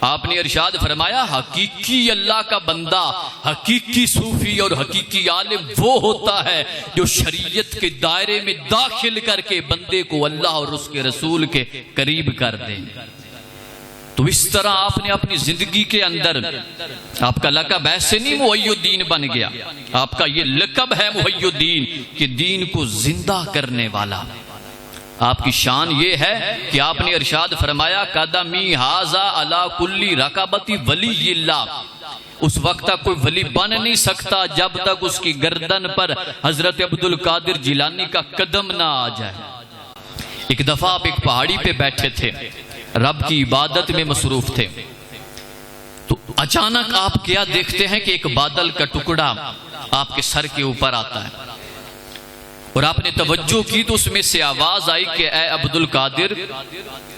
آپ نے ارشاد فرمایا حقیقی اللہ کا بندہ، حقیقی صوفی اور حقیقی عالم وہ ہوتا ہے جو شریعت کے دائرے میں داخل کر کے بندے کو اللہ اور اس کے رسول کے قریب کر دے۔ تو اس طرح آپ نے اپنی زندگی کے اندر، آپ کا لقب ایسے نہیں محی الدین بن گیا، آپ کا یہ لقب ہے محی الدین کہ دین کو زندہ کرنے والا۔ آپ کی شان یہ ہے کہ آپ نے ارشاد فرمایا قدمی ھذا علی کل رکبۃ ولی اللہ، اس وقت تک کوئی ولی بن نہیں سکتا جب تک اس کی گردن پر حضرت عبدالقادر جیلانی کا قدم نہ آ جائے۔ ایک دفعہ آپ ایک پہاڑی پہ بیٹھے تھے، رب کی عبادت میں مصروف تھے، تو اچانک آپ کیا دیکھتے ہیں کہ ایک بادل کا ٹکڑا آپ کے سر کے اوپر آتا ہے، اور آپ نے توجہ کی تو اس میں سے آواز آئی کہ اے عبدالقادر،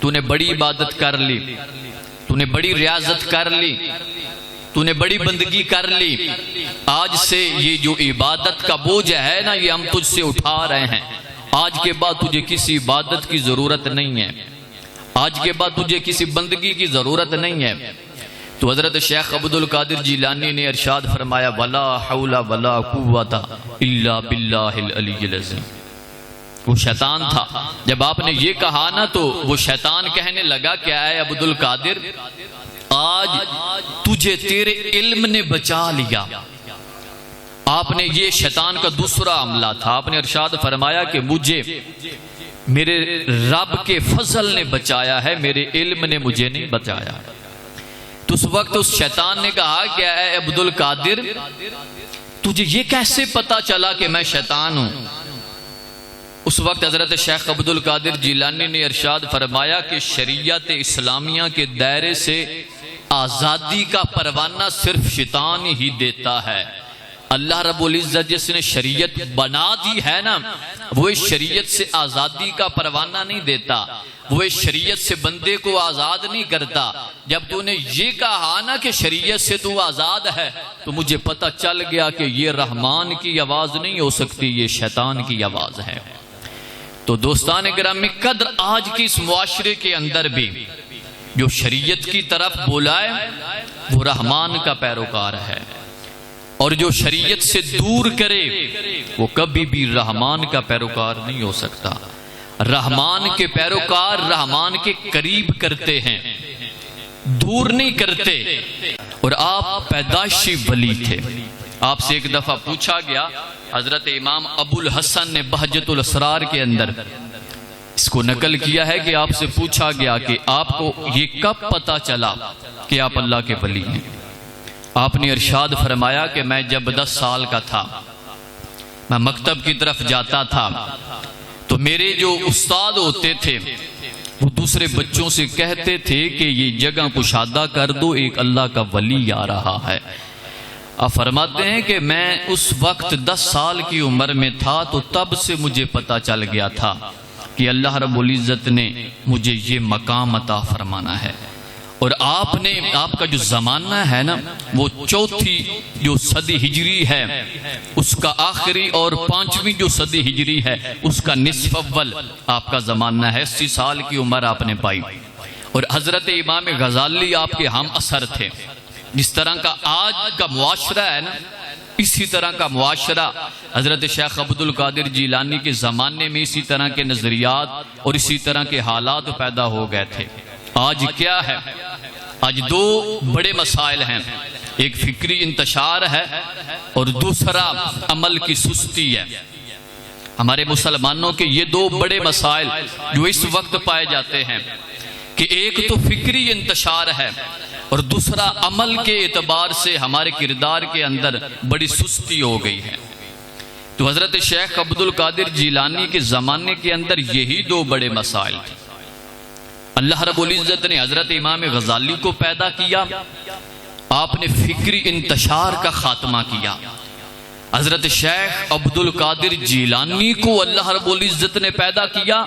تو نے بڑی عبادت کر لی، تو نے بڑی ریاضت کر لی، تو نے بڑی بندگی کر لی، آج سے یہ جو عبادت کا بوجھ ہے نا یہ ہم تجھ سے اٹھا رہے ہیں، آج کے بعد تجھے کسی عبادت کی ضرورت نہیں ہے، آج کے بعد تجھے کسی بندگی کی ضرورت نہیں ہے۔ تو حضرت شیخ عبدالقادر جیلانی نے ارشاد فرمایا ولا حول ولا قوت الا باللہ العلی العظیم۔ وہ شیطان تھا، جب آپ نے یہ کہا نا تو وہ شیطان کہنے لگا کہ اے عبدالقادر، آج تجھے تیرے علم نے بچا لیا۔ آپ نے یہ شیطان کا دوسرا عملہ تھا، آپ نے ارشاد فرمایا کہ مجھے میرے رب کے فضل نے بچایا ہے، میرے علم نے مجھے نہیں بچایا۔ تو اس وقت اس شیطان نے کہا کہ اے عبدالقادر، تجھے یہ کیسے پتا چلا کہ میں شیطان ہوں؟ اس وقت حضرت شیخ عبدالقادر جیلانی نے ارشاد فرمایا کہ شریعت اسلامیہ کے دائرے سے آزادی کا پروانہ صرف شیطان ہی دیتا ہے۔ اللہ رب العزت جس نے شریعت بنا دی ہے نا، وہ اس شریعت سے آزادی کا پروانہ نہیں دیتا، وہ اس شریعت سے بندے کو آزاد نہیں کرتا۔ جب تو نے یہ کہا نا کہ شریعت سے تو آزاد ہے، تو مجھے پتہ چل گیا کہ یہ رحمان کی آواز نہیں ہو سکتی، یہ شیطان کی آواز ہے۔ تو دوستان گرامی قدر، آج کی اس معاشرے کے اندر بھی جو شریعت کی طرف بلائے وہ رحمان کا پیروکار ہے، اور جو شریعت سے دور کرے وہ کبھی بھی رحمان کا پیروکار نہیں ہو سکتا۔ رحمان کے پیروکار رحمان کے قریب کرتے ہیں، دور نہیں کرتے۔ اور آپ پیدائشی ولی تھے۔ آپ سے ایک دفعہ پوچھا گیا، حضرت امام ابو الحسن نے بہجت الاسرار کے اندر اس کو نقل کیا ہے کہ آپ سے پوچھا گیا کہ آپ کو یہ کب پتا چلا کہ آپ اللہ کے ولی ہیں؟ آپ نے ارشاد فرمایا کہ میں جب 10 سال کا تھا، میں مکتب کی طرف جاتا تھا، تو میرے جو استاد ہوتے تھے وہ دوسرے بچوں سے کہتے تھے کہ یہ جگہ کشادہ کر دو، ایک اللہ کا ولی آ رہا ہے۔ آپ فرماتے ہیں کہ میں اس وقت 10 سال کی عمر میں تھا، تو تب سے مجھے پتا چل گیا تھا کہ اللہ رب العزت نے مجھے یہ مقام عطا فرمانا ہے۔ اور آپ کا جو زمانہ ہے نا، وہ چوتھی جو صدی ہجری ہے اس کا آخری، اور 5ویں جو صدی ہجری ہے اس کا نصف اول آپ کا زمانہ ہے۔ 80 سال کی عمر آپ نے پائی، اور حضرت امام غزالی آپ کے ہم اثر تھے۔ جس طرح کا آج کا معاشرہ ہے نا، اسی طرح کا معاشرہ حضرت شیخ عبدالقادر جیلانی کے زمانے میں اسی طرح کے نظریات اور اسی طرح کے حالات پیدا ہو گئے تھے۔ آج کیا ہے؟ آج 2 بڑے مسائل ہیں، ایک فکری انتشار ہے اور دوسرا عمل کی سستی ہے۔ ہمارے مسلمانوں کے یہ 2 بڑے مسائل جو اس وقت پائے جاتے ہیں کہ ایک تو فکری انتشار ہے اور دوسرا عمل کے اعتبار سے ہمارے کردار کے اندر بڑی سستی ہو گئی ہے۔ تو حضرت شیخ عبدالقادر جیلانی کے زمانے کے اندر یہی 2 بڑے مسائل تھے۔ اللہ رب العزت نے حضرت امام غزالی کو پیدا کیا، آپ نے فکری انتشار کا خاتمہ کیا۔ حضرت شیخ عبدالقادر جیلانی کو اللہ رب العزت نے پیدا کیا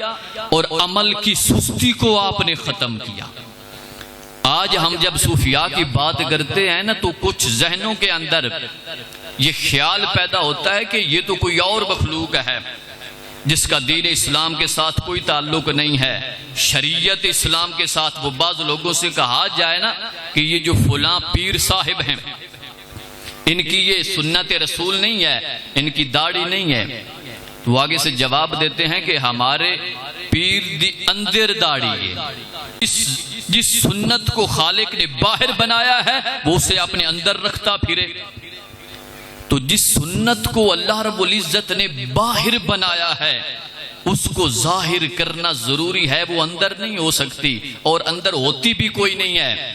اور عمل کی سستی کو آپ نے ختم کیا۔ آج ہم جب صوفیاء کی بات کرتے ہیں نا، تو کچھ ذہنوں کے اندر یہ خیال پیدا ہوتا ہے کہ یہ تو کوئی اور مخلوق ہے، جس کا دین اسلام کے ساتھ کوئی تعلق نہیں ہے، شریعت اسلام کے ساتھ، وہ بعض لوگوں سے کہا جائے نا کہ یہ جو فلاں پیر صاحب ہیں ان کی یہ سنت رسول نہیں ہے، ان کی داڑھی نہیں ہے، تو آگے سے جواب دیتے ہیں کہ ہمارے پیر دی اندر داڑھی ہے، جس سنت کو خالق نے باہر بنایا ہے وہ اسے اپنے اندر رکھتا پھرے، تو جس سنت کو اللہ رب العزت نے باہر بنایا ہے اس کو ظاہر کرنا ضروری ہے، وہ اندر نہیں ہو سکتی، اور اندر ہوتی بھی کوئی نہیں ہے۔